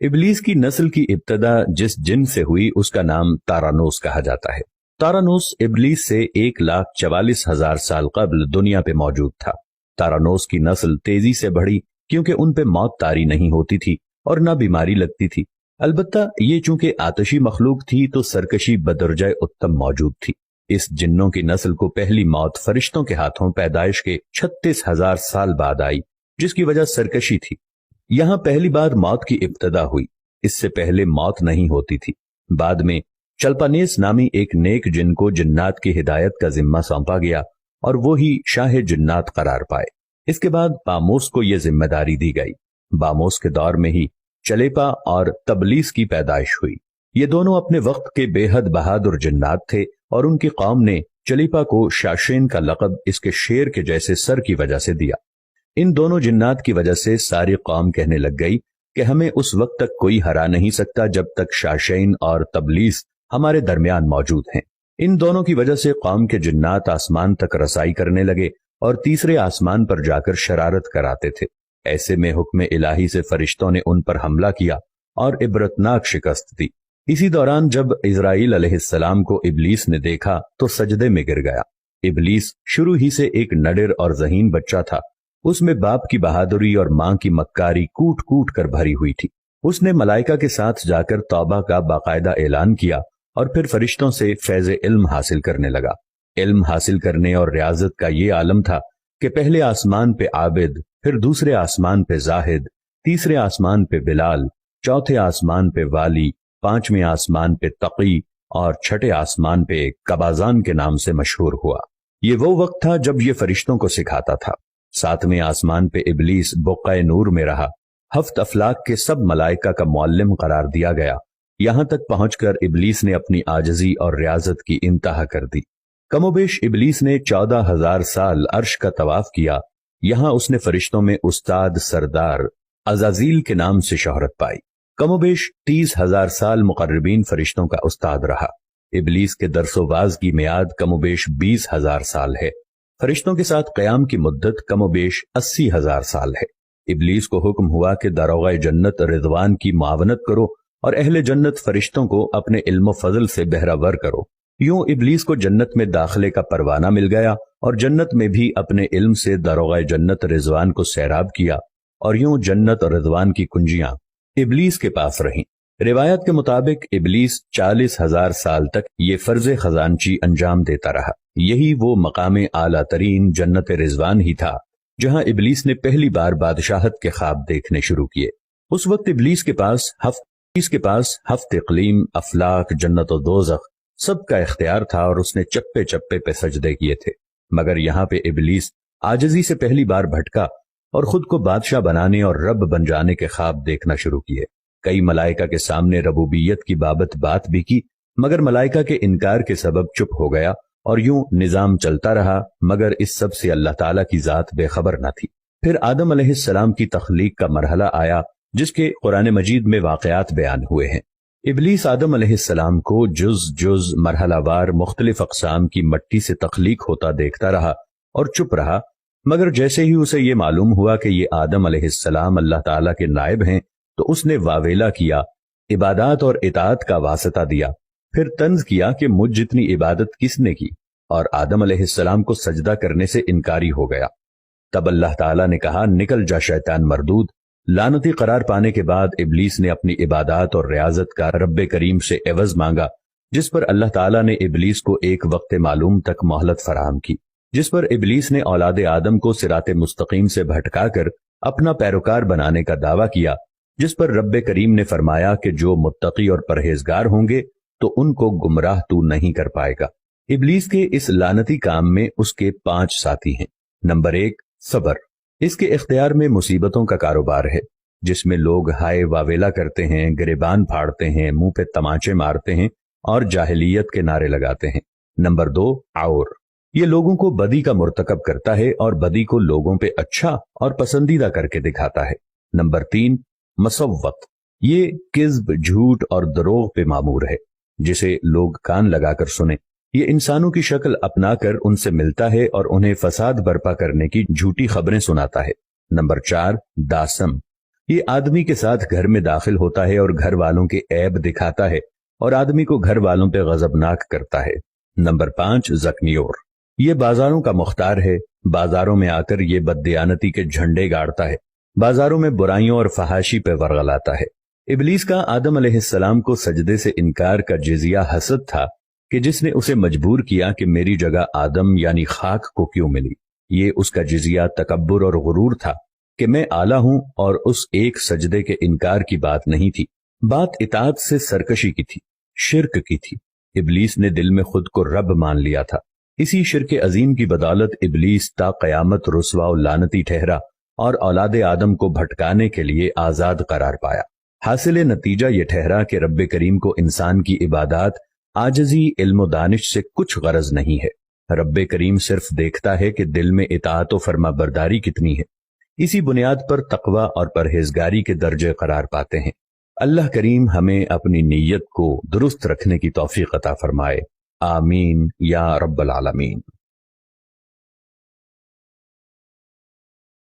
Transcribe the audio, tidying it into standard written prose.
इबलीस की नस्ल की इब्तदा जिस जिन से हुई उसका नाम तारानोस कहा जाता है। तारानोस इबलीस से 1,44,000 साल कबल दुनिया पे मौजूद था। तारानोस की नस्ल तेजी से बढ़ी क्योंकि उन पे मौत तारी नहीं होती थी और न बीमारी लगती थी। अलबत्ता ये चूंकि आतशी मखलूक थी तो सरकशी बदरजाए उत्तम मौजूद थी। इस जिन्नों की नस्ल को पहली मौत फरिश्तों के हाथों पैदाइश के 36,000 साल बाद आई, जिसकी वजह सरकशी थी। यहां पहली बार मौत की इब्तदा हुई। इससे पहले मौत नहीं होती थी। बाद में चल्पानेस नामी एक नेक जिन को जिन्नात की हिदायत का जिम्मा सौंपा गया और वो ही शाह जिन्नात करार पाए। इसके बाद बामोस को यह जिम्मेदारी दी गई। बामोस के दौर में ही चलेपा और तबलीस की पैदाइश हुई। ये दोनों अपने वक्त के बेहद बहादुर जिन्नात थे और उनकी कौम ने चलीपा को शाशेन का लक़ब इसके शेर के जैसे सर की वजह से दिया। इन दोनों जिन्नात की वजह से सारी कौम कहने लग गई कि हमें उस वक्त तक कोई हरा नहीं सकता जब तक शाशेन और तबलीस हमारे दरमियान मौजूद हैं। इन दोनों की वजह से कौम के जिन्नात आसमान तक रसाई करने लगे और तीसरे आसमान पर जाकर शरारत कराते थे। ऐसे में हुक्म इलाही से फरिश्तों ने उन पर हमला किया और इबरतनाक शिकस्त दी। इसी दौरान जब इजराइल अलैहिस्सलाम को इबलीस ने देखा तो सजदे में गिर गया। इबलीस शुरू ही से एक नडर और ज़हीन बच्चा था। उसमें बाप की बहादुरी और मां की मक्कारी कूट कूट कर भरी हुई थी। उसने मलाइका के साथ जाकर तौबा का बाकायदा ऐलान किया और फिर फरिश्तों से फैज़ इल्म हासिल करने लगा। इल्म हासिल करने और रियाजत का ये आलम था कि पहले आसमान पे आबिद, फिर दूसरे आसमान पे जाहिद, तीसरे आसमान पे बिलाल, चौथे आसमान पे वाली, पांचवें आसमान पे तकी और छठे आसमान पे कबाजान के नाम से मशहूर हुआ। ये वो वक्त था जब ये फरिश्तों को सिखाता था। सातवें आसमान पे इबलीस बुक़्क़ाए नूर में रहा। हफ्त अफलाक के सब मलाइका का मुअल्लिम करार दिया गया। यहां तक पहुंचकर इबलीस ने अपनी आजजी और रियाजत की इंतहा कर दी। कमोबेश इबलीस ने 14,000 साल अर्श का तवाफ किया। यहां उसने फरिश्तों में उस्ताद सरदार अज़ाज़ील के नाम से शोहरत पाई। कमोबेश 30,000 साल मुक़र्रबीन फरिश्तों का उस्ताद रहा। इबलीस के दरसोबाज की मियाद कमोबेश 20,000 साल है। फरिश्तों के साथ क़याम की मुद्दत कमोबेश 80,000 साल है। इबलीस को हुक्म हुआ कि दारोगा जन्नत रिज़वान की मुआवनत करो और अहले जन्नत फरिश्तों को अपने इल्म फजल से बहरावर करो। यूं इबलीस को जन्नत में दाखिले का परवाना मिल गया और जन्नत में भी अपने इल्म से दारोगा जन्नत रिज़वान को सैराब किया और यूं जन्नत और रिज़वान की कुंजियां इबलीस के पास रहीं। रिवायत के मुताबिक इबलीस 40,000 साल तक ये फर्ज खजानची अंजाम देता रहा। यही वो मकाम आला तरीन जन्नत रिज़वान ही था जहां इबलीस ने पहली बार बादशाहत के ख्वाब देखने शुरू किए। उस वक्त इबलीस के पास हफ्त इक़लीम, अफलाक, जन्नत और दोज़ख सबका इख्तियार था और उसने चप्पे चप्पे पे सजदे किए थे। मगर यहाँ पे इबलीस आजिज़ी से पहली बार भटका और खुद को बादशाह बनाने और रब बन जाने के ख्वाब देखना शुरू किए। कई मलाइका के सामने रबूबियत की बात भी की, मगर मलाइका के इनकार के सबब चुप हो गया और यूं निजाम चलता रहा। मगर इस सब से अल्लाह ताला की जात बेखबर न थी। फिर आदम अलैहिस्सलाम की तख्लीक का मरहला आया जिसके कुरान मजीद में वाक़यात बयान हुए हैं। इबलीस आदम अलैहिस्सलाम को जुज मरहलावार मुख्तलिफ अक़साम की मट्टी से तख्लीक होता देखता रहा और चुप रहा। मगर जैसे ही उसे ये मालूम हुआ कि ये आदम अलैहिस्सलाम अल्लाह ताला के नायब हैं तो उसने वावेला किया, इबादत और इताअत का वास्ता दिया। फिर तंज किया कि मुझ जितनी इबादत किसने की, और आदम अलैहिस्सलाम को सजदा करने से इनकारी हो गया। तब अल्लाह ताला ने कहा, निकल जा शैतान मरदूद। लानती करार पाने के बाद इबलीस ने अपनी इबादत और रियाजत का रब्बे करीम से एवज मांगा, जिस पर अल्लाह ताला ने इबलीस को एक वक्त मालूम तक मोहलत फराहम की, जिस पर इबलीस ने औलाद आदम को सिराते मुस्तकीम से भटकाकर अपना पैरोकार बनाने का दावा किया, जिस पर रब्बे करीम ने फरमाया कि जो मुत्तकी और परहेजगार होंगे तो उनको गुमराह तू नहीं कर पाएगा। इबलीस के इस लानती काम में उसके 5 साथी हैं। नंबर 1, सब्र। इसके इख्तियार में मुसीबतों का कारोबार है, जिसमें लोग हाय वावेला करते हैं, गिरेबान फाड़ते हैं, मुंह पे तमाचे मारते हैं और जाहिलियत के नारे लगाते हैं। नंबर 2, और ये लोगों को बदी का मुर्तकब करता है और बदी को लोगों पे अच्छा और पसंदीदा करके दिखाता है। नंबर 3, मसव्वत। ये किज़्ब, झूठ और दरोग पे मामूर है, जिसे लोग कान लगाकर सुने। ये इंसानों की शक्ल अपनाकर उनसे मिलता है और उन्हें फसाद बर्पा करने की झूठी खबरें सुनाता है। नंबर 4, दासम। یہ آدمی کے ساتھ گھر میں داخل ہوتا ہے اور گھر والوں کے عیب دکھاتا ہے اور آدمی کو گھر والوں پہ غضبناک کرتا ہے۔ نمبر 5 زکنیور، یہ بازاروں کا مختار ہے، بازاروں میں آ کر یہ بددیانتی کے جھنڈے گاڑتا ہے، بازاروں میں برائیوں اور فحاشی پہ ورغلاتا ہے۔ ابلیس کا آدم علیہ السلام کو سجدے سے انکار کا جزیہ حسد تھا کہ جس نے اسے مجبور کیا کہ میری جگہ آدم یعنی خاک کو کیوں ملی۔ یہ اس کا جزیہ تکبر اور غرور تھا کہ میں اعلیٰ ہوں، اور اس ایک سجدے کے انکار کی بات نہیں تھی، بات اطاعت سے سرکشی کی تھی، شرک کی تھی۔ ابلیس نے دل میں خود کو رب مان لیا تھا۔ اسی شرک عظیم کی بدولت ابلیس تا قیامت رسوا و لعنتی ٹھہرا اور اولاد آدم کو بھٹکانے کے لیے آزاد قرار پایا۔ حاصل نتیجہ یہ ٹھہرا کہ رب کریم کو انسان کی عبادات، عاجزی، علم و دانش سے کچھ غرض نہیں ہے۔ رب کریم صرف دیکھتا ہے کہ دل میں اطاعت و فرما برداری کتنی ہے۔ اسی بنیاد پر تقوی اور پرہیزگاری کے درجے قرار پاتے ہیں۔ اللہ کریم ہمیں اپنی نیت کو درست رکھنے کی توفیق عطا فرمائے، آمین یا رب العالمین۔